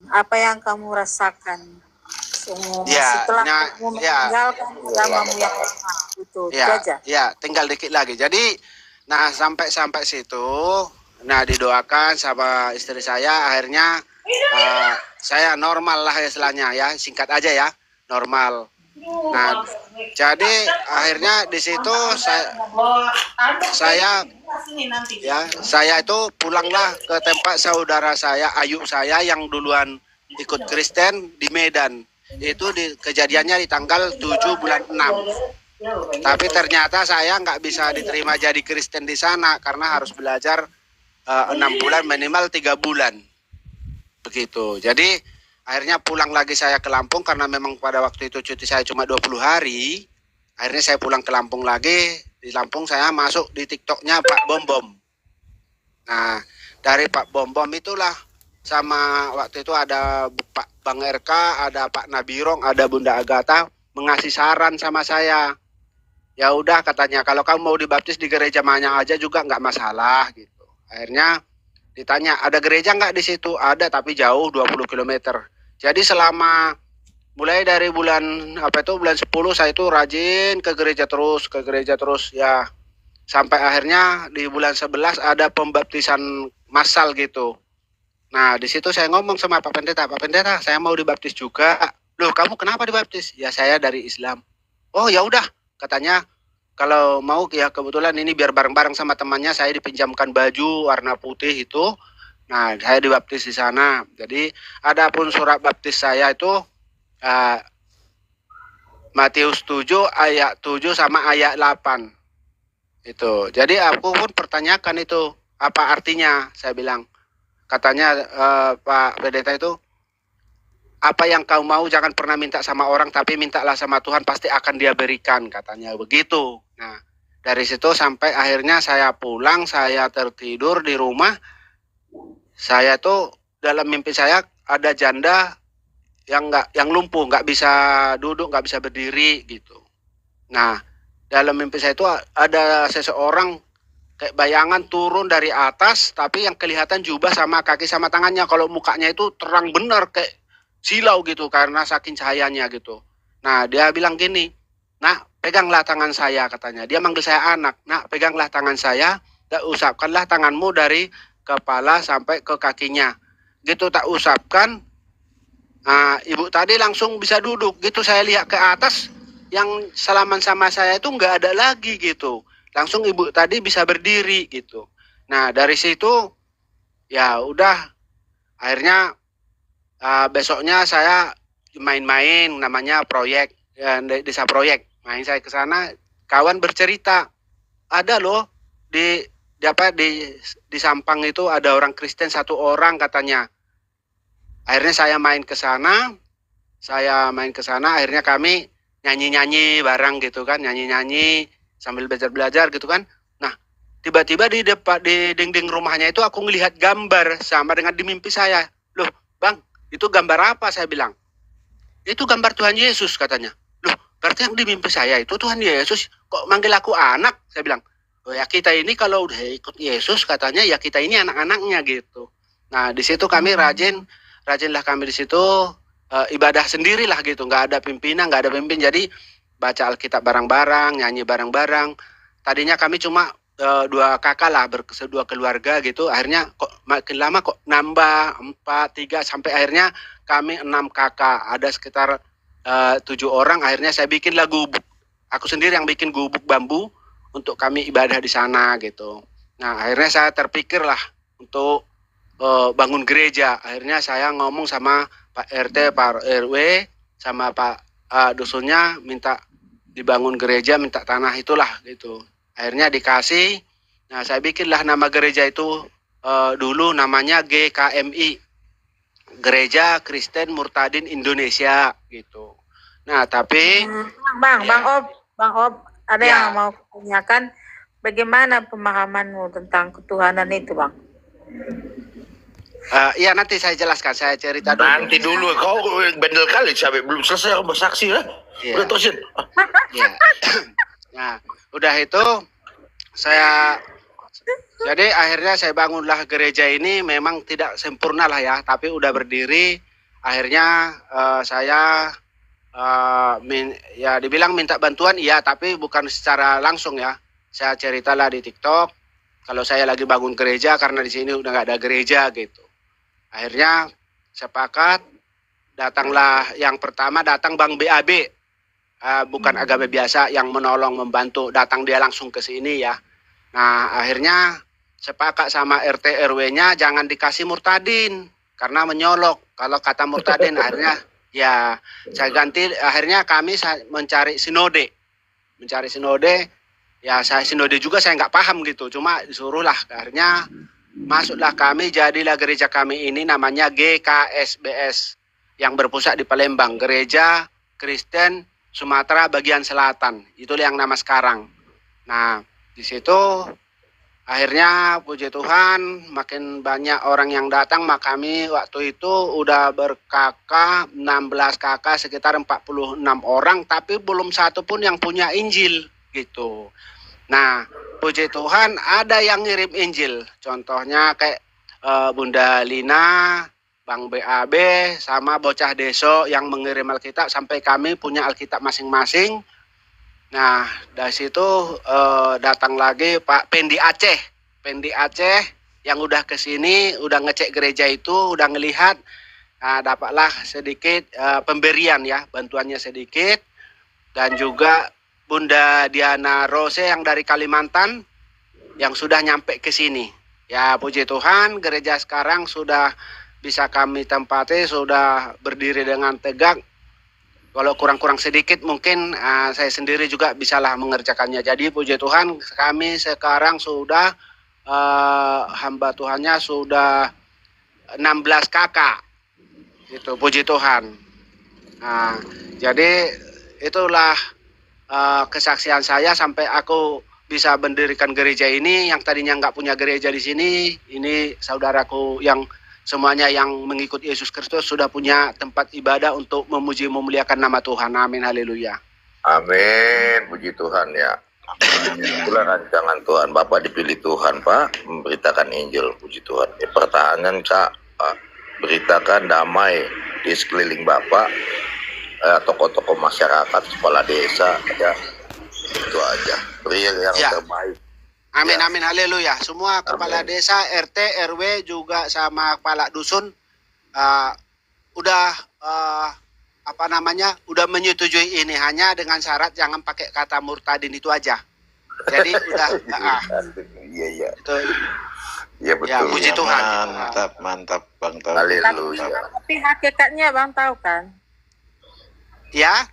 Apa yang kamu rasakan Ya, setelah nah, kamu ya, meninggalkan agamamu yang lama? Itu ya, aja. ya, tinggal dikit lagi. Jadi, nah sampai situ, nah didoakan sama istri saya, akhirnya saya normal lah istilahnya ya, singkat aja ya, normal. Nah, jadi akhirnya di situ saya itu pulanglah ke tempat saudara saya, Ayub saya yang duluan ikut Kristen di Medan. Itu kejadiannya di tanggal 7 bulan 6. Tapi ternyata saya nggak bisa diterima jadi Kristen di sana karena harus belajar 6 bulan minimal 3 bulan. Begitu. Jadi akhirnya pulang lagi saya ke Lampung karena memang pada waktu itu cuti saya cuma 20 hari. Akhirnya saya pulang ke Lampung lagi. Di Lampung saya masuk di TikToknya Pak Bom Bom. Nah, dari Pak Bom Bom itulah sama waktu itu ada Pak Bang RK, ada Pak Nabirong, ada Bunda Agatha mengasih saran sama saya. Ya udah katanya kalau kamu mau dibaptis di gereja mana aja juga nggak masalah gitu. Akhirnya ditanya, ada gereja nggak di situ? Ada, tapi jauh 20 km. Jadi selama mulai dari bulan bulan 10 saya itu rajin ke gereja terus ya. Sampai akhirnya di bulan 11 ada pembaptisan massal gitu. Nah, di situ saya ngomong sama Pak Pendeta, saya mau dibaptis juga. Loh, kamu kenapa dibaptis? Ya saya dari Islam. Oh, ya udah, katanya kalau mau ya kebetulan ini biar bareng-bareng sama temannya saya dipinjamkan baju warna putih itu. Nah, saya dibaptis di sana. Jadi, adapun surat baptis saya itu uh, Matius 7 ayat 7 sama ayat 8. Itu. Jadi aku pun pertanyakan itu apa artinya? Saya bilang. Katanya Pak Pendeta itu, apa yang kau mau jangan pernah minta sama orang tapi mintalah sama Tuhan pasti akan dia berikan katanya begitu. Nah dari situ sampai akhirnya saya pulang, saya tertidur di rumah. Saya tuh dalam mimpi saya ada janda yang lumpuh, nggak bisa duduk, nggak bisa berdiri gitu. Nah dalam mimpi saya itu ada seseorang kayak bayangan turun dari atas, tapi yang kelihatan jubah sama kaki sama tangannya. Kalau mukanya itu terang benar kayak silau gitu karena saking cahayanya gitu. Nah dia bilang gini, nak peganglah tangan saya katanya. Dia manggil saya anak, nak peganglah tangan saya, tak usapkanlah tanganmu dari kepala sampai ke kakinya. Gitu tak usapkan, ibu tadi langsung bisa duduk. Gitu saya lihat ke atas, yang salaman sama saya itu nggak ada lagi gitu. Langsung ibu tadi bisa berdiri gitu. Nah dari situ ya udah akhirnya besoknya saya main-main namanya proyek desa proyek. Main saya ke sana, kawan bercerita ada loh di Sampang itu ada orang Kristen 1 orang katanya. Akhirnya saya main ke sana, akhirnya kami nyanyi-nyanyi bareng gitu kan, nyanyi-nyanyi sambil belajar-belajar gitu kan. Nah, tiba-tiba di depan di dinding rumahnya itu aku ngelihat gambar sama dengan di mimpi saya. Loh, Bang, itu gambar apa? Saya bilang. Itu gambar Tuhan Yesus katanya. Loh, berarti yang di mimpi saya itu Tuhan Yesus. Kok manggil aku anak? Saya bilang. Oh ya kita ini kalau udah ikut Yesus katanya ya kita ini anak-anaknya gitu. Nah, di situ kami rajinlah kami di situ ibadah sendirilah gitu, nggak ada pimpinan, nggak ada pimpin. Jadi baca Alkitab bareng-bareng, nyanyi bareng-bareng. Tadinya kami cuma 2 kakak lah, dua keluarga gitu. Akhirnya kok makin lama kok nambah 4, 3 sampai akhirnya kami 6 kakak. Ada sekitar 7 orang. Akhirnya saya bikin lagu. Aku sendiri yang bikin gubuk bambu untuk kami ibadah di sana gitu. Nah akhirnya saya terpikirlah untuk bangun gereja. Akhirnya saya ngomong sama Pak RT, Pak RW, sama Pak dusunnya minta dibangun gereja, minta tanah itulah gitu. Akhirnya dikasih. Nah saya bikinlah nama gereja itu dulu namanya GKMI, Gereja Kristen Murtadin Indonesia gitu. Nah tapi Bang Ob, ada ya, yang mau tanyakan bagaimana pemahamanmu tentang ketuhanan itu, Bang? iya nanti saya jelaskan, saya cerita dulu. Nanti dulu, kau bandel kali sampai belum selesai aku bersaksi ya. Udah terusin. Ya. Nah, udah itu jadi akhirnya saya bangunlah gereja ini memang tidak sempurna lah ya, tapi udah berdiri. akhirnya saya ya dibilang minta bantuan, iya, tapi bukan secara langsung ya. Saya ceritalah di TikTok kalau saya lagi bangun gereja karena di sini udah nggak ada gereja gitu. Akhirnya sepakat, datanglah yang pertama, datang Bang BAB, bukan agama biasa yang menolong membantu, datang dia langsung ke sini ya. Nah akhirnya sepakat sama RT RW-nya jangan dikasih murtadin karena menyolok. Kalau kata murtadin akhirnya ya saya ganti, akhirnya kami mencari sinode. Ya saya sinode juga saya nggak paham gitu, cuma disuruh lah. Akhirnya masuklah kami, jadilah gereja kami ini namanya GKSBS yang berpusat di Palembang, Gereja Kristen Sumatera Bagian Selatan. Itulah yang nama sekarang. Nah di situ akhirnya puji Tuhan makin banyak orang yang datang. Kami waktu itu udah berkakak 16 kakak, sekitar 46 orang, tapi belum satu pun yang punya Injil gitu. Nah puji Tuhan ada yang ngirim Injil, contohnya kayak Bunda Lina, Bang BAB, sama bocah Deso yang mengirim Alkitab sampai kami punya Alkitab masing-masing. Nah dari situ datang lagi Pak Pendi Aceh yang udah kesini, udah ngecek gereja itu, udah ngelihat, dapatlah sedikit pemberian ya, bantuannya sedikit. Dan juga Bunda Diana Rose yang dari Kalimantan yang sudah nyampe ke sini. Ya puji Tuhan, gereja sekarang sudah bisa kami tempati, sudah berdiri dengan tegak. Kalau kurang-kurang sedikit mungkin saya sendiri juga bisalah mengerjakannya. Jadi puji Tuhan kami sekarang sudah hamba Tuhannya sudah 16 kakak. Itu puji Tuhan. Nah, jadi itulah kesaksian saya sampai aku bisa mendirikan gereja ini. Yang tadinya nggak punya gereja di sini, ini saudaraku yang semuanya yang mengikut Yesus Kristus sudah punya tempat ibadah untuk memuji memuliakan nama Tuhan. Amin, haleluya. Amin, puji Tuhan ya. Itulah rancangan Tuhan. Bapak dipilih Tuhan, Pak, memberitakan Injil, puji Tuhan. Pertahanan, Kak, beritakan damai di sekeliling Bapak, tokoh-tokoh masyarakat, kepala desa, ya. Itu aja. Beri yang terbaik. Amin, ya. amin, haleluya. Semua kepala desa, RT, RW juga sama kepala dusun udah udah menyetujui ini, hanya dengan syarat jangan pakai kata murtadin itu aja. Jadi udah Iya. itu Iya betul. ya puji Tuhan. Mantap Bang Taufik. Haleluya. Tapi hakikatnya Bang tahu kan? Ya,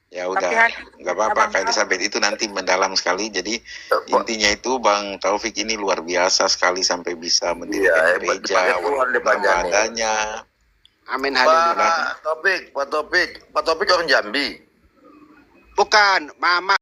Ya udah, Tapi nggak apa-apa Kak Elizabeth, itu nanti mendalam sekali. Jadi intinya itu Bang Taufik ini luar biasa sekali sampai bisa mendirikan gereja dipanjangin. adanya. amin, haleluya. Pak Topik orang Jambi. Bukan, Mama